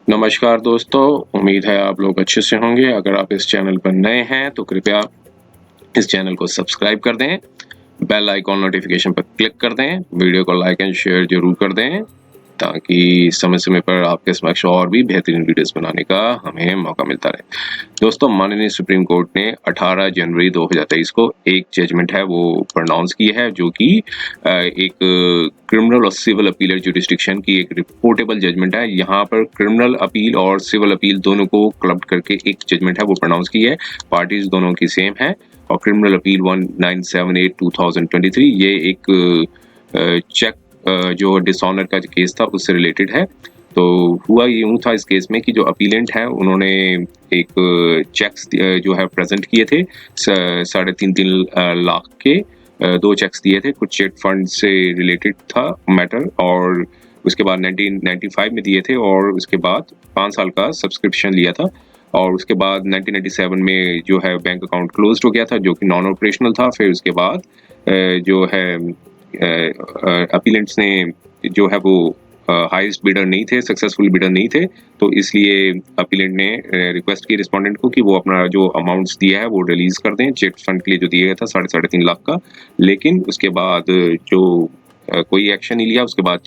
नमस्कार दोस्तों, उम्मीद है आप लोग अच्छे से होंगे। अगर आप इस चैनल पर नए हैं तो कृपया इस चैनल को सब्सक्राइब कर दें, बेल आइकॉन नोटिफिकेशन पर क्लिक कर दें, वीडियो को लाइक एंड शेयर जरूर कर दें ताकि समय-समय पर आपके समक्ष और भी बेहतरीन वीडियोस बनाने का हमें मौका मिलता रहे। दोस्तों, माननीय सुप्रीम कोर्ट ने 18 जनवरी 2023 को एक जजमेंट है वो प्रोनाउंस की है, जो कि एक क्रिमिनल और सिविल अपीलेट जुरिस्डिक्शन की एक रिपोर्टेबल जजमेंट है। यहाँ पर क्रिमिनल अपील और सिविल अपील दोनों को क्लब करके एक जजमेंट है वो प्रोनाउंस की है। पार्टीज दोनों की सेम है और क्रिमिनल अपील 1978-2023 ये एक चेक जो डिसऑनर का केस था उससे रिलेटेड है। तो हुआ यूं था इस केस में कि जो अपीलेंट है उन्होंने एक चेक्स जो है प्रेजेंट किए थे 3.5 लाख के दो चेक्स दिए थे। कुछ चिट फंड से रिलेटेड था मैटर और उसके बाद 1995 में दिए थे और उसके बाद 5 साल का सब्सक्रिप्शन लिया था और उसके बाद 1997 में जो है बैंक अकाउंट क्लोज हो गया था जो कि नॉन ऑपरेशनल था। फिर उसके बाद जो है अपीलेंट्स ने जो है वो हाईएस्ट बिडर नहीं थे, सक्सेसफुल बिडर नहीं थे, तो इसलिए अपीलेंट ने रिक्वेस्ट की रिस्पोंडेंट को कि वो अपना जो अमाउंट्स दिया है वो रिलीज कर दें चिट फंड के लिए जो दिया गया था 3.5 लाख का। लेकिन उसके बाद जो कोई एक्शन नहीं लिया। उसके बाद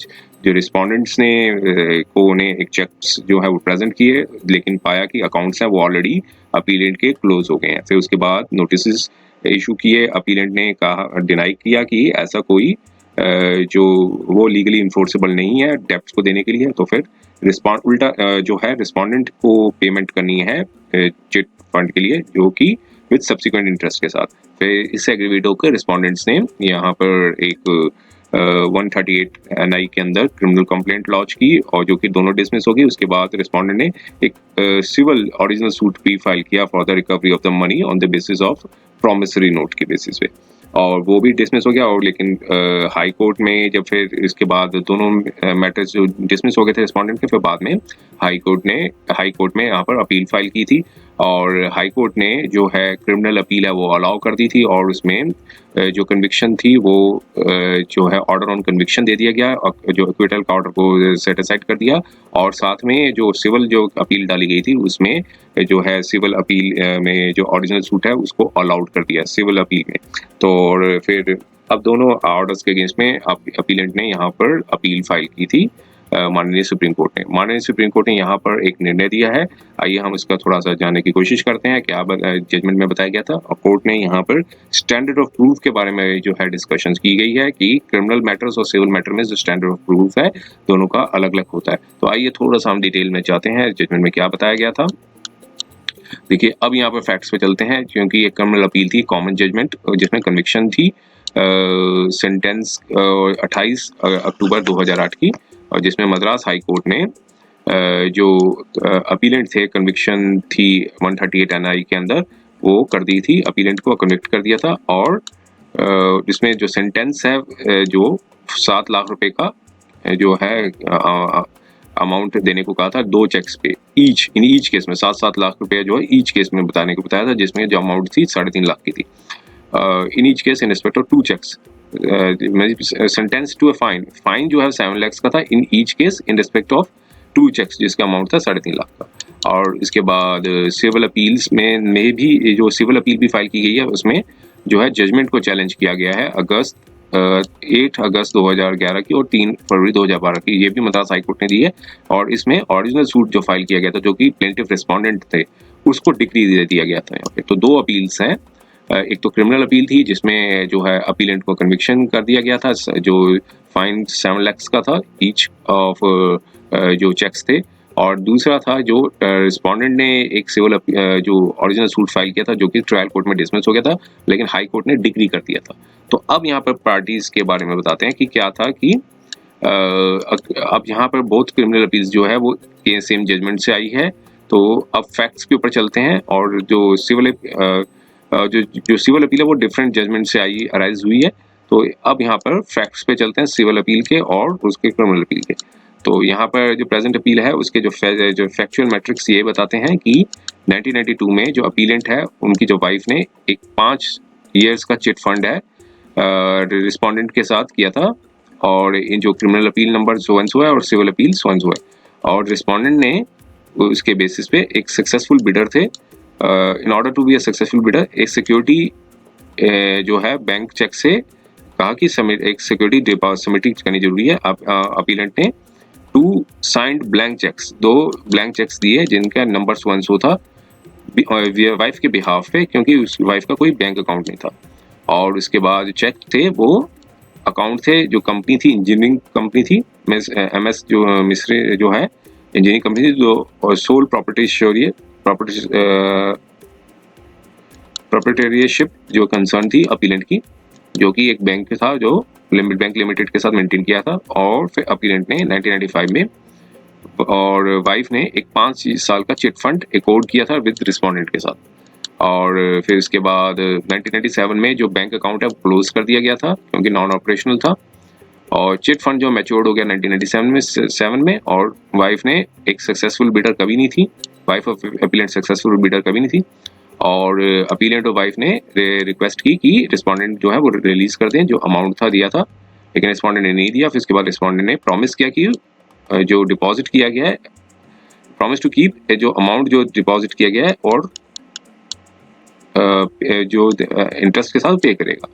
जो रिस्पोंडेंट्स ने को ने एक चेक्स जो है वो प्रेजेंट किए, लेकिन पाया कि अकाउंट्स हैं वो ऑलरेडी अपीलेंट के क्लोज हो गए हैं। फिर उसके बाद नोटिस इशू किए। अपीलेंट ने कहा, डिनाई किया कि ऐसा कोई जो वो लीगली इन्फोर्सेबल नहीं है डेप्ट को देने के लिए। तो फिर उल्टा जो है रिस्पोंडेंट को पेमेंट करनी है चिट फंड के लिए, जो कि विद सब्सिक्वेंट इंटरेस्ट के साथ। फिर इससे एग्रीवेट होकर रिस्पोंडेंट्स ने यहाँ पर एक 138 NI के अंदर क्रिमिनल कंप्लेंट लॉन्च की और जो कि दोनों डिसमिस हो गई। उसके बाद रिस्पोंडेंट ने एक सिविल ओरिजिनल सूट भी फाइल किया for the recovery of the money on the basis of promissory note के बेसिस पे, और वो भी डिसमिस हो गया। और लेकिन हाई कोर्ट में जब फिर इसके बाद दोनों मैटर्स जो डिसमिस हो गए थे रिस्पोंडेंट के, फिर बाद में हाई कोर्ट में यहाँ पर अपील फाइल की थी और हाई कोर्ट ने जो है क्रिमिनल अपील है वो अलाउ कर दी थी और उसमें जो कन्विक्शन थी वो जो है ऑर्डर ऑन कन्विक्शन दे दिया गया और जो एक्विटल का ऑर्डर को सेट असाइड कर दिया। और साथ में जो सिविल जो अपील डाली गई थी उसमें जो है सिविल अपील में जो ओरिजिनल सूट है उसको अलाउड कर दिया सिविल अपील में। तो और फिर अब दोनों ऑर्डर्स के अगेंस्ट में अपीलेंट ने यहाँ पर अपील फाइल की थी माननीय सुप्रीम कोर्ट ने यहाँ पर एक निर्णय दिया है। आइए हम इसका थोड़ा सा जानने की कोशिश करते हैं क्या जजमेंट में बताया गया था। और कोर्ट ने यहाँ पर स्टैंडर्ड ऑफ प्रूफ के बारे में जो है डिस्कशन की गई है कि क्रिमिनल मैटर्स और सिविल मैटर में जो स्टैंडर्ड ऑफ प्रूफ है दोनों का अलग अलग होता है। तो आइए थोड़ा सा हम डिटेल में जाते हैं जजमेंट में क्या बताया गया था। देखिए, अब यहाँ पर फैक्ट्स पे चलते हैं क्योंकि ये क्रिमिनल अपील थी, कॉमन जजमेंट जिसमें कन्विक्शन थी सेंटेंस 28 अक्टूबर 2008 की, और जिसमें मद्रास हाई कोर्ट ने जो अपीलेंट थे कन्विक्शन थी 138 NI के अंदर वो कर दी थी, अपीलेंट को कन्विक्ट कर दिया था। और इसमें जो सेंटेंस है जो 7 लाख रुपए का जो है अमाउंट देने को कहा था दो चेक्स पे इन ईच केस में 7-7 लाख रुपए जो है ईच केस में बताने को बताया था, जिसमें जो अमाउंट थी 3.5 लाख की थी। In each case in respect of 2 cheques sentence to a fine जो है 7 लाख का था in each case in respect of 2 cheques जिसका अमाउंट था 3.5 लाख का। और इसके बाद सिविल अपील्स में भी जो सिविल अपील भी फाइल की गई है उसमें जो है जजमेंट को चैलेंज किया गया है 8 अगस्त 2011 की और 3 फरवरी 2012 की, ये भी मद्रास हाईकोर्ट ने दी है। और इसमें ओरिजिनल सूट जो फाइल किया गया था जो कि प्लेंटिफ रिस्पोंडेंट थे उसको डिक्री दे दिया गया था यहाँ पे। तो 2 अपील्स हैं, एक तो क्रिमिनल अपील थी जिसमें जो है अपीलेंट को कन्विक्शन कर दिया गया था जो फाइन 7 लाख का था ईच ऑफ जो चेक्स थे, और दूसरा था जो रिस्पोंडेंट ने एक सिविल जो ओरिजिनल सूट फाइल किया था जो कि ट्रायल कोर्ट में डिसमिस हो गया था, लेकिन हाई कोर्ट ने डिग्री कर दिया था। तो अब यहाँ पर पार्टीज के बारे में बताते हैं कि क्या था कि अब यहाँ पर बहुत क्रिमिनल अपील्स जो है वो सेम जजमेंट से आई है। तो अब फैक्ट्स के ऊपर चलते हैं और जो सिविल अपील है वो डिफरेंट जजमेंट से अराइज हुई है। तो अब यहाँ पर फैक्ट्स पे चलते हैं सिविल अपील के और उसके क्रिमिनल अपील के। तो यहाँ पर जो प्रेजेंट अपील है उसके जो फैक्चुअल मैट्रिक्स ये बताते हैं कि 1992 में जो अपीलेंट है उनकी जो वाइफ ने एक 5 ईयर्स का चिट फंड है रिस्पोंडेंट के साथ किया था, और इन जो criminal appeal number so and so है और civil appeal so and so है। और रिस्पोंडेंट ने उसके बेसिस पे एक सक्सेसफुल बिडर थे। In order to be a successful bidder, एक सिक्योरिटी जो है बैंक चेक से कहा कि एक सिक्योरिटी डिपॉजिट सबमिट करनी जरूरी है। अपीलेंट ने 2 signed blank cheques, 2 blank cheques दिए जिनका नंबर सो एंड सो था वाइफ के बिहाफ पे, क्योंकि उस वाइफ का कोई बैंक अकाउंट नहीं था। और उसके बाद चेक थे वो अकाउंट थे, जो कंपनी थी इंजीनियरिंग कंपनी थी, MS जो मिस्री जो है इंजीनियरिंग कंपनी थी, जो सोल प्रॉपर्टीशिप जो कंसर्न थी अपीलेंट की, जो कि एक बैंक था जो बैंक लिमिटेड के साथ मेंटेन किया था। और फिर अपीलेंट ने 1995 में और वाइफ ने एक 5 साल का चिट फंड एकॉर्ड किया था विद रिस्पोंडेंट के साथ। और फिर इसके बाद 1997 में जो बैंक अकाउंट है वो क्लोज कर दिया गया था क्योंकि नॉन ऑपरेशनल था। और चिट फंड जो मैच्योर्ड हो गया 1997 में और वाइफ ने एक सक्सेसफुल बिडर कभी नहीं थी, wife of appellate successful bidder कभी नहीं थी। और अपीलेंट और वाइफ ने रिक्वेस्ट की कि रिस्पोंडेंट जो है वो रिलीज कर दें जो अमाउंट था दिया था, लेकिन रिस्पोंडेंट ने नहीं दिया। फिर इसके बाद रिस्पोंडेंट ने प्रॉमिस किया कि जो डिपॉजिट किया गया है, प्रॉमिस टू कीप जो अमाउंट जो डिपॉजिट किया गया है और जो इंटरेस्ट के साथ पे करेगा,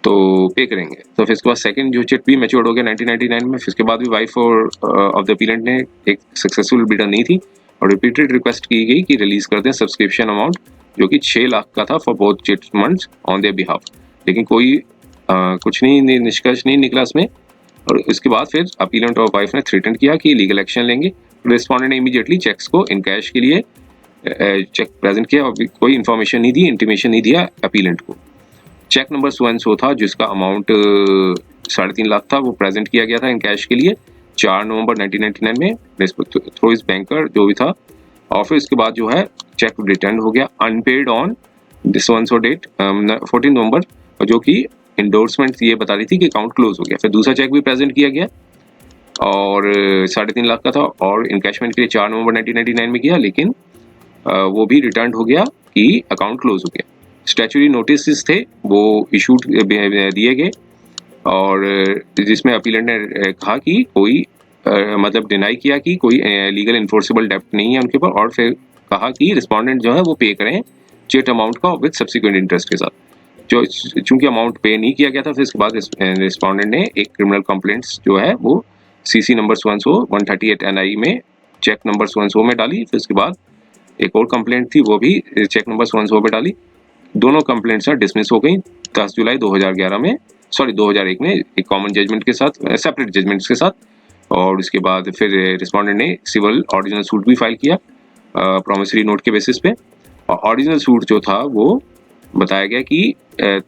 तो पे करेंगे। तो फिर इसके बाद सेकंड जो चिट भी मैच्योर्ड हो गया 1999 में। फिर इसके बाद भी वाइफ और ऑफ द अपीलेंट ने एक सक्सेसफुल बिडर नहीं थी और रिपीटेड रिक्वेस्ट की गई कि रिलीज कर दें सब्सक्रिप्शन अमाउंट जो कि 6 लाख का था for both chit funds on their behalf, लेकिन कोई कुछ नहीं निष्कर्ष नहीं निकला इसमें। और इसके बाद फिर अपीलेंट और वाइफ ने थ्रेटन किया कि लीगल एक्शन लेंगे। रिस्पोंडेंट ने इमीडिएटली चेक्स को इन कैश के लिए चेक प्रेजेंट किया और कोई इन्फॉर्मेशन नहीं दी, इंटीमेशन नहीं दिया अपीलेंट को। Cheque number so and so था जिसका अमाउंट 3.5 लाख था, वो प्रेजेंट किया गया था इन कैश के लिए 4 नवंबर 1999 में थ्रू इस बैंकर जो भी था। और फिर इसके बाद जो है चेक रिटर्न हो गया unpaid on so and so date 14 November, जो कि इंडोर्समेंट ये बता रही थी कि अकाउंट क्लोज हो गया। फिर दूसरा चेक भी प्रेजेंट किया गया और 3.5 लाख का था और इनकैशमेंट के लिए 4 नवंबर 1999 में किया, लेकिन वो भी रिटर्न हो गया कि अकाउंट क्लोज हो गया। स्टैच्यूटरी नोटिस थे वो इशूड दिए गए और जिसमें अपीलेंट ने कहा कि कोई मतलब डिनाई किया कि कोई लीगल इन्फोर्सेबल डेप्ट नहीं है उनके ऊपर, और फिर कहा कि रिस्पोंडेंट जो है वो पे करें चिट अमाउंट का विद सब्सिक्वेंट इंटरेस्ट के साथ। जो चूंकि अमाउंट पे नहीं किया गया था, फिर इसके बाद रिस्पोंडेंट ने एक क्रिमिनल कंप्लेंट्स जो है वो CC नंबर 138 NI में चेक नंबर 1 में डाली। फिर इसके बाद एक और कंप्लेंट थी वो भी चेक नंबर 1 पे डाली। दोनों कंप्लेंट्स डिसमिस हो गई 10 जुलाई 2011 में 2001 में एक कॉमन जजमेंट के साथ, सेपरेट जजमेंट्स के साथ। और उसके बाद फिर रिस्पोंडेंट ने सिविल ऑरिजिनल सूट भी फाइल किया प्रॉमिसरी नोट के बेसिस पे। और ऑरिजिनल सूट जो था वो बताया गया कि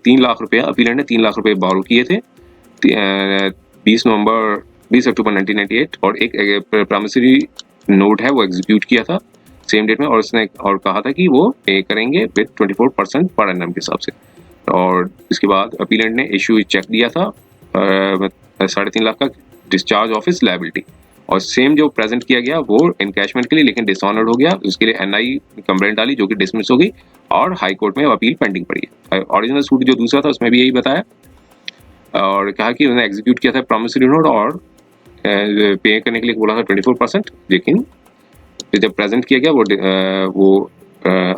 3 लाख रुपए अपीलेंट ने 3 लाख रुपए बोरो किए थे 20 अक्टूबर 1998 और एक प्रॉमिसरी नोट है वो एग्जीक्यूट किया था सेम डेट में, और उसने और कहा था कि वो पे करेंगे विद 24% पर एनम के हिसाब से। और इसके बाद अपीलेंट ने इशू चेक दिया था 3.5 लाख का डिस्चार्ज ऑफिस लायबिलिटी, और सेम जो प्रेजेंट किया गया वो इनकैशमेंट के लिए, लेकिन डिसऑनर्ड हो गया। उसके लिए NI कंप्लेंट डाली जो कि डिसमिस हो गई और हाई कोर्ट में अपील पेंडिंग पड़ी है। ओरिजिनल सूट जो दूसरा था उसमें भी यही बताया और कहा कि उन्होंने एग्जीक्यूट किया था प्रॉमिसरी नोट और पे करने के लिए बोला था 24%, लेकिन जब प्रेजेंट किया गया वो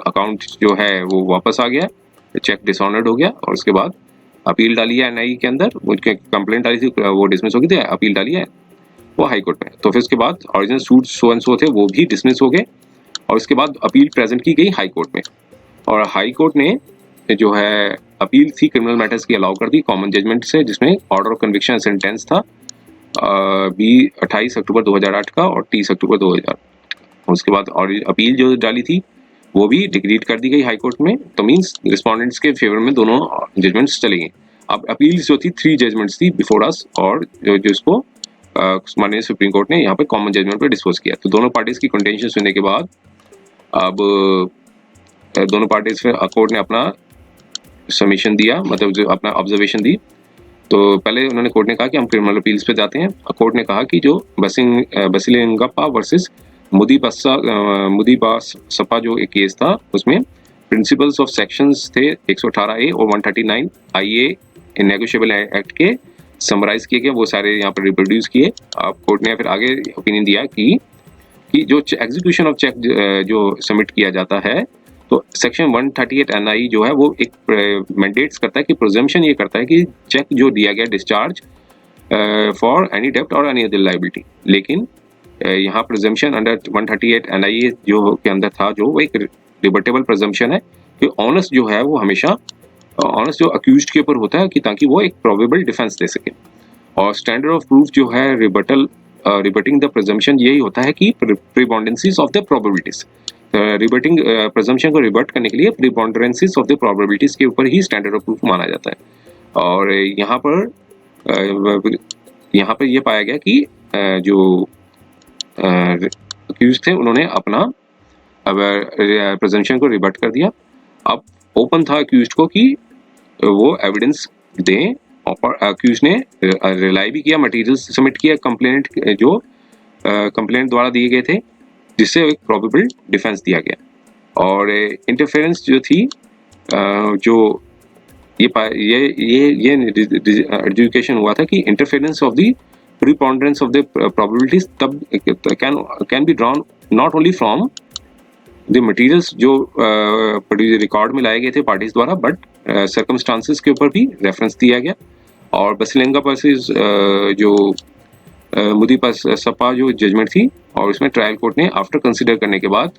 अकाउंट जो है वो वापस आ गया, चेक डिसऑनर्ड हो गया। और उसके बाद अपील डाली है NI के अंदर, वो कंप्लेंट डाली थी वो डिसमिस हो गई थी, अपील डाली है वो हाई कोर्ट में। तो फिर उसके बाद ओरिजिनल सूट सो एंड सो थे वो भी डिसमिस हो गए और उसके बाद अपील प्रेजेंट की गई हाई कोर्ट में। और हाई कोर्ट ने जो है अपील थी क्रिमिनल मैटर्स की अलाउ कर दी कॉमन जजमेंट से, जिसमें ऑर्डर ऑफ कन्विक्शन सेंटेंस था 28 अक्टूबर 2008 का और 30 अक्टूबर 2000। उसके बाद और अपील जो डाली थी वो भी डिक्रीट कर दी गई हाई कोर्ट में। तो मींस रिस्पोंडेंट्स के फेवर में दोनों जजमेंट्स चले गए। अब अपील जो थी 3 जजमेंट्स थी बिफोर अस, और जिसको माननीय सुप्रीम कोर्ट ने यहाँ पे कॉमन जजमेंट पे डिस्पोज किया। तो दोनों पार्टीज की कंटेंशन सुनने के बाद अब दोनों पार्टीज पे कोर्ट ने अपना सबमिशन दिया, मतलब जो अपना ऑब्जर्वेशन दी। तो पहले उन्होंने कोर्ट ने कहा कि हम क्रिमिनल अपील्स पे जाते हैं। कोर्ट ने कहा कि जो बसिलिंगप्पा वर्सेस मुदीबासपा जो एक केस था उसमें प्रिंसिपल्स ऑफ सेक्शंस थे 118A और 139 IA नेगोशिएबल एक्ट के समराइज किए गए, वो सारे यहाँ पर रिप्रोड्यूस किए। अब कोर्ट ने फिर आगे ओपिनियन दिया कि कि जो एग्जीक्यूशन ऑफ चेक जो सबमिट किया जाता है, तो सेक्शन 138 NI जो है वो एक मैंडेट्स करता है कि प्रिजम्पशन ये करता है कि चेक जो दिया गया डिस्चार्ज फॉर एनी डेब्ट और एनी अदर लायबिलिटी। लेकिन यहाँ प्रिजम्पशन अंडर 138 NI जो के अंदर था, जो वो एक रिबर्टेबल प्रिजम्पशन है कि ऑनेस्ट जो है वो हमेशा ऑनेस्ट जो अक्यूज्ड के ऊपर होता है कि ताकि वो एक प्रोबेबल डिफेंस दे सके। और स्टैंडर्ड ऑफ प्रूफ जो है रिबर्टिंग द प्रिजम्पशन यही होता है कि प्रीबॉन्डेंसीज ऑफ द प्रोबेबिलिटीज। रिबर्टिंग प्रिजम्पशन को रिबर्ट करने के लिए प्रीबॉन्डेंसीज ऑफ द प्रोबेबिलिटीज के ऊपर ही स्टैंडर्ड ऑफ प्रूफ माना जाता है। और यहाँ पर ये पाया गया कि जो अक्यूज थे उन्होंने अपना प्रिजम्पशन को रिबर्ट कर दिया। अब ओपन था अक्यूज को कि वो एविडेंस दें, और अक्यूज ने रिलाई भी किया, मटेरियल्स सबमिट किया कंप्लेनेंट जो कंप्लेनेंट द्वारा दिए गए थे, जिससे एक प्रोबेबल डिफेंस दिया गया। और इंटरफेरेंस जो थी जो ये एडजुडिकेशन हुआ था कि interference of the preponderance of the probabilities then can be drawn not only from the materials जो रिकॉर्ड में लाए गए थे पार्टीज द्वारा, बट सर्कमस्टांसेस के ऊपर भी रेफरेंस दिया गया। और बसिलेंगा वर्सेस जो मुदी सपा जो जजमेंट थी, और उसमें ट्रायल कोर्ट ने आफ्टर कंसिडर करने के बाद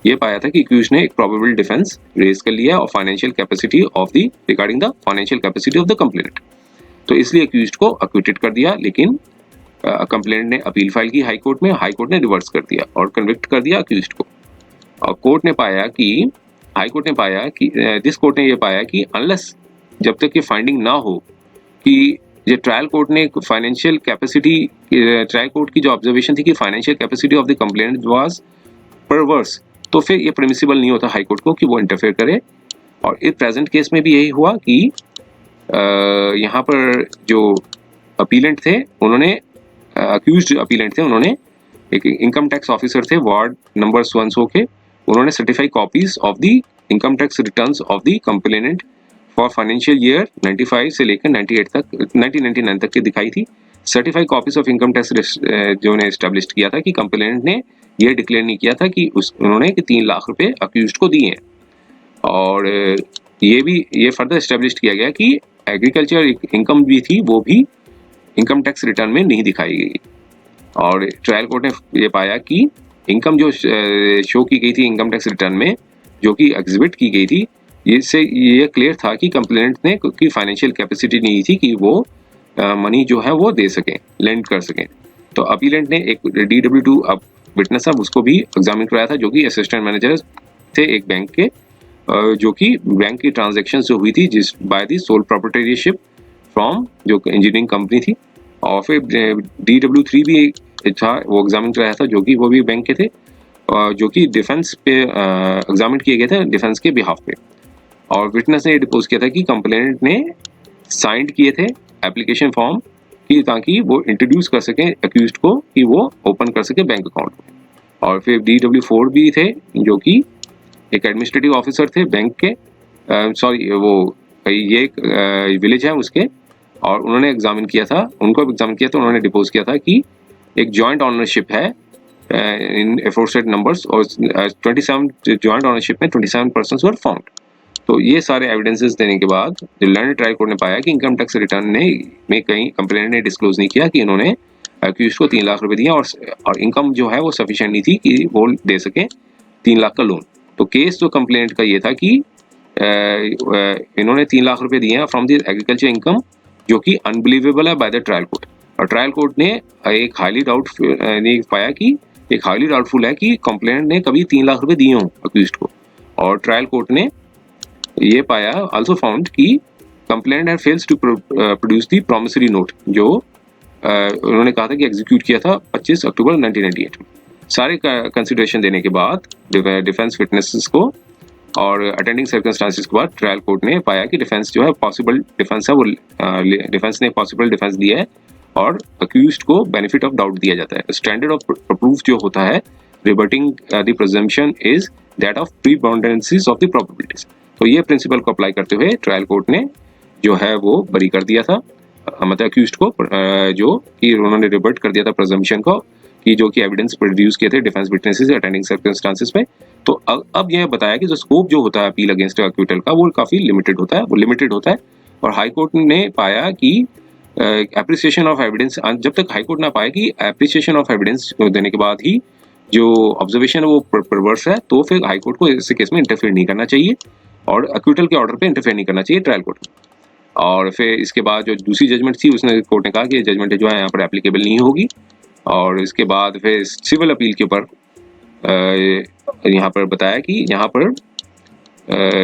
ये पाया था कि अक्यूज ने एक प्रोबेबल डिफेंस रेज कर लिया और financial capacity of the regarding the financial capacity of the complainant, तो इसलिए अक्यूज को अक्यूटेड कर दिया। लेकिन कंप्लेनेंट ने अपील फाइल की हाई कोर्ट में, हाई कोर्ट ने रिवर्स कर दिया और कन्विक्ट कर दिया अक्यूज को। और कोर्ट ने पाया कि हाई कोर्ट ने पाया कि दिस कोर्ट ने ये पाया कि अनलेस जब तक ये फाइंडिंग ना हो कि ये ट्रायल कोर्ट ने फाइनेंशियल कैपेसिटी, ट्रायल कोर्ट की जो ऑब्जर्वेशन थी कि financial capacity of the complainant was परवर्स, तो फिर ये परमिसिबल नहीं होता हाई कोर्ट को कि वो इंटरफेयर करे। और इस प्रेजेंट केस में भी यही हुआ कि यहाँ पर जो अपीलेंट थे उन्होंने, अक्यूज्ड अपीलेंट थे, उन्होंने एक इनकम टैक्स ऑफिसर थे वार्ड नंबर सो एंड सो के, उन्होंने certified copies of the income tax returns of the complainant for financial year 95 से लेकर 98 तक 1999 तक की दिखाई थी। Certified copies of income tax जो ने एस्टेब्लिश किया था कि कंप्लेनेंट ने ये डिक्लेयर नहीं किया था कि उन्होंने 3 लाख रुपए अक्यूज्ड को दिए हैं। और ये फर्दर एस्टेब्लिश किया गया कि एग्रीकल्चर इनकम भी थी, वो भी इनकम टैक्स रिटर्न में नहीं दिखाई गई। और ट्रायल कोर्ट ने ये पाया कि इनकम जो शो की गई थी इनकम टैक्स रिटर्न में, जो कि एग्जिबिट की गई थी, इससे ये क्लियर था कि कंप्लेनेंट ने की फाइनेंशियल कैपेसिटी नहीं थी कि वो मनी जो है वो दे सकें, लेंड कर सकें। तो अपीलेंट ने एक DW2 विटनेस साहब उसको भी एग्जामिन कराया था, जो कि असिस्टेंट मैनेजर थे एक बैंक के, जो कि बैंक की ट्रांजेक्शन जो हुई थी जिस by the sole proprietorship from जो इंजीनियरिंग कंपनी थी। और फिर DW3 भी था, वो एग्जामिन कराया था, जो कि वो भी बैंक के थे, जो कि डिफेंस पे एग्जामिन किए गए थे डिफेंस के बिहाफ पे। और विटनेस ने डिपोज किया था कि कंप्लेनेंट ने साइंड किए थे एप्लीकेशन फॉर्म कि ताकि वो इंट्रोड्यूस कर सके अक्यूज्ड को कि वो ओपन कर सके बैंक अकाउंट। और फिर DW4 भी थे, जो कि एक एडमिनिस्ट्रेटिव ऑफिसर थे बैंक के, सॉरी वो ये एक विलेज है उसके, और उन्होंने एग्जामिन किया था, उनको एग्जामिन किया था, उन्होंने डिपोज किया था कि एक जॉइंट ऑनरशिप है इन एफोर्सेड नंबर्स, और 27 जॉइंट ऑनरशिप में 27 पर्सन्स वर फाउंड। तो ये सारे एविडेंसेस देने के बाद जो लर्नड ट्रायल कोर्ट ने पाया कि इनकम टैक्स रिटर्न में कहीं कंप्लेनेंट ने डिस्क्लोज नहीं किया कि इन्होंने अक्यूज्ड को 3 लाख रुपए दिए, और इनकम जो है वो सफिशिएंट नहीं थी कि वो दे सके 3 लाख का लोन। तो केस जो कंप्लेनेंट का ये था कि इन्होंने 3 लाख रुपए दिए हैं फ्रॉम द एग्रीकल्चर इनकम, जो कि अनबिलीवेबल है बाय द ट्रायल कोर्ट। और ट्रायल कोर्ट ने एक हाईली डाउटफुल है कि कंप्लेनेंट ने कभी 3 लाख रुपए दिए हों अक्यूज्ड को। और ट्रायल कोर्ट ने ये पाया, आल्सो फाउंड कि complainant had fails to produce the promissory note, जो उन्होंने कहा था कि एग्जीक्यूट किया था 25 अक्टूबर 1998 में। सारे कंसिडरेशन देने के बाद डिफेंस विटनेसेस को और अटेंडिंग सर्कमस्टांसेस के बाद ट्रायल कोर्ट ने पाया कि डिफेंस जो है पॉसिबल डिफेंस है, वो डिफेंस ने पॉसिबल डिफेंस दिया है और अक्यूज्ड को बेनिफिट ऑफ डाउट दिया जाता है। स्टैंडर्ड ऑफ प्रूफ जो होता है rebutting the presumption is that of preponderances of the probabilities. तो ये प्रिंसिपल को अप्लाई करते हुए ट्रायल कोर्ट ने जो है वो बरी कर दिया था, मतलब अक्यूज्ड को, जो कि उन्होंने रिबर्ट कर दिया था प्रिजम्पशन को कि जो कि एविडेंस प्रोड्यूस किए थे डिफेंस विटनेसेस अटेंडिंग सर्कमस्टांसेस में। तो अब यह बताया कि जो स्कोप जो होता है अपील अगेंस्ट एक्विटल का वो काफ़ी लिमिटेड होता है, और हाई कोर्ट ने पाया कि एप्रिसिएशन ऑफ एविडेंस, जब तक हाई कोर्ट ना पाया कि एप्रिसिएशन ऑफ एविडेंस देने के बाद ही जो ऑब्जर्वेशन है वो परवर्स है, तो फिर हाई कोर्ट को इस केस में इंटरफेयर नहीं करना चाहिए और एक्विटल के ऑर्डर पे इंटरफेयर नहीं करना चाहिए ट्रायल कोर्ट में। और फिर इसके बाद जो दूसरी जजमेंट थी उसने कोर्ट ने कहा कि जजमेंट जो है यहाँ पर एप्लीकेबल नहीं होगी। और इसके बाद फिर सिविल अपील के ऊपर यहाँ पर बताया कि यहाँ पर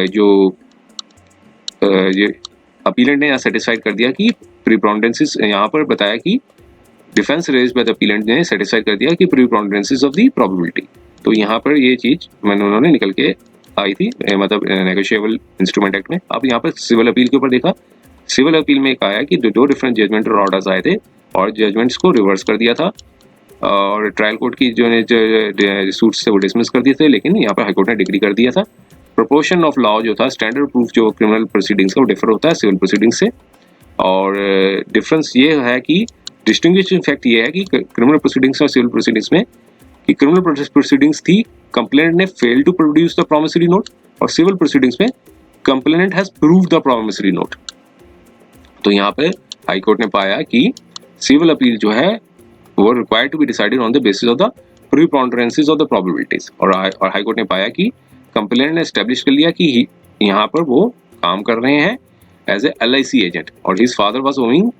जो ये अपीलेंट ने यहाँ सेटिस्फाइड कर दिया कि प्रीपोनेंसेस, यहाँ पर बताया कि defence raised by the appellate ने सेटिस्फाइड कर दिया कि प्रीपोनेंसेस ऑफ द प्रोबेबिलिटी। तो यहाँ पर ये चीज उन्होंने निकल के आई थी, मतलब नेगोशिएबल इंस्ट्रूमेंट एक्ट में। अब यहाँ पर सिविल अपील के ऊपर देखा, सिविल अपील में कहा है कि दो डिफरेंट जजमेंट और ऑर्डर्स आए थे और जजमेंट्स को रिवर्स कर दिया था और ट्रायल कोर्ट की जो सूट्स थे वो डिसमिस कर दिए थे, लेकिन यहाँ पर हाईकोर्ट ने डिग्री कर दिया था। प्रोपोर्शन ऑफ लॉ जो था, स्टैंडर्ड प्रूफ जो क्रिमिनल प्रोसीडिंग्स का वो डिफर होता है सिविल प्रोसीडिंग्स से। और डिफरेंस ये है कि डिस्टिंग्विशिंग फैक्ट ये है कि क्रिमिनल प्रोसीडिंग्स और सिविल प्रोसीडिंग्स में कि क्रिमिनल प्रोसीडिंग्स थी कंप्लेनेंट ने fail to produce the promissory note, और सिविल प्रोसीडिंग्स में complainant has prove the promissory note. तो यहाँ पे हाई कोर्ट ने पाया कि सिविल अपील जो है वो required to be decided on the basis of the preponderances of the probabilities. और हाई कोर्ट ने पाया कि कंप्लेनेंट ने एस्टेब्लिश कर लिया कि यहाँ पर वो काम कर रहे हैं एज ए LIC एजेंट और his father was owning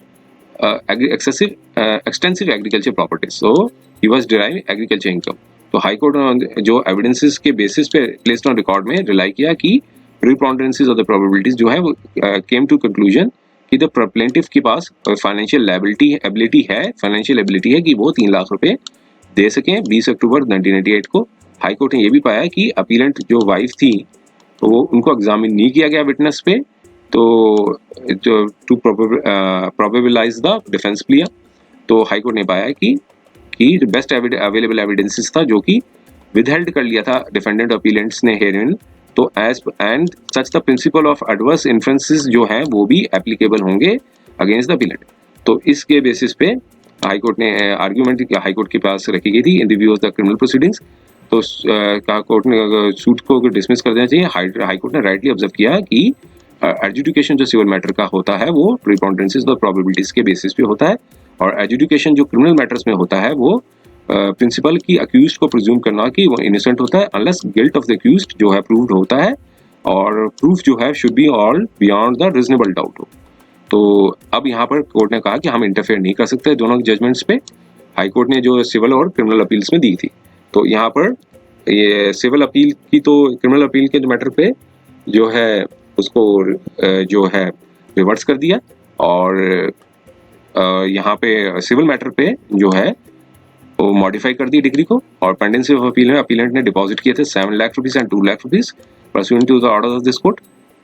extensive agriculture properties, so he was deriving agriculture income. तो हाई कोर्ट जो एविडेंसेस के बेसिस पे प्लेस्ड ऑन रिकॉर्ड में रिलाई किया कि प्रीपोनेंसेस ऑफ द प्रोबेबिलिटीज जो है वो केम टू कंक्लूजन कि द प्लेंटिफ के पास फाइनेंशियल एबिलिटी है कि वो 3 लाख रुपए दे सकें 20 अक्टूबर 1998 को। हाई कोर्ट ने ये भी पाया कि अपीलेंट जो वाइफ थी तो वो उनको एग्जामिन नहीं किया गया विटनेस पे, तो टू प्रोबेबलाइज द डिफेंस प्लिया। तो हाई कोर्ट ने पाया कि जो बेस्ट अवेलेबल एविडेंसेस था जो कि विदहेल्ड कर लिया था डिफेंडेंट अपीलेंट्स ने हेयरइन, तो as and such the principle of adverse inferences जो हैं वो भी एप्लीकेबल होंगे अगेंस्ट द अपीलेंट। तो इसके बेसिस पे हाई कोर्ट ने आर्ग्यूमेंट हाई कोर्ट के पास रखी गई थी in the view of the criminal proceedings. तो कोर्ट ने सूट को डिसमिस कर देना चाहिए। हाई कोर्ट ने राइटली ऑब्जर्व किया कि एडजुडिकेशन जो सिविल मैटर का होता है वो प्रीपोनेंसेस और प्रोबेबिलिटीज के बेसिस पे होता है, और एडजुडिकेशन जो क्रिमिनल मैटर्स में होता है वो प्रिंसिपल की अक्यूज्ड को प्रिज्यूम करना कि वो इनोसेंट होता है unless guilt of the accused जो है प्रूव्ड होता है, और प्रूफ जो है should be all beyond the reasonable doubt हो। तो अब यहाँ पर कोर्ट ने कहा कि हम इंटरफेयर नहीं कर सकते दोनों जजमेंट्स पे, हाई कोर्ट ने जो सिविल और क्रिमिनल अपील्स में दी थी। तो यहाँ पर ये सिविल अपील की तो क्रिमिनल अपील के मैटर पे जो है उसको जो है रिवर्स कर दिया, और यहाँ पे सिविल मैटर पे जो है वो मॉडिफाई कर दी डिग्री को, और पेंडेंसी ऑफ अपील में अपीलेंट ने डिपॉजिट किए थे 7 lakh rupees and 2 lakh rupees pursuant to the order of this court.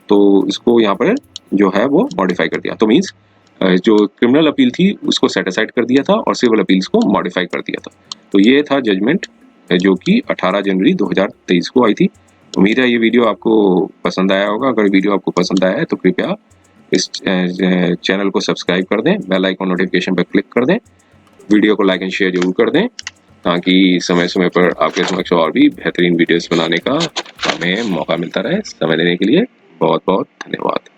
तो इसको यहाँ पर जो है वो मॉडिफाई कर दिया। तो मीन्स जो क्रिमिनल अपील थी उसको सेट असाइड कर दिया था और सिविल अपील्स को मॉडिफाई कर दिया था। तो ये था जजमेंट जो कि 18 जनवरी 2023 को आई थी। उम्मीद है ये वीडियो आपको पसंद आया होगा। अगर वीडियो आपको पसंद आया है तो कृपया इस चैनल को सब्सक्राइब कर दें, बेल आइकन नोटिफिकेशन पर क्लिक कर दें, वीडियो को लाइक एंड शेयर जरूर कर दें ताकि समय समय पर आपके समक्ष और भी बेहतरीन वीडियोस बनाने का हमें मौका मिलता रहे। समय देने के लिए बहुत बहुत धन्यवाद।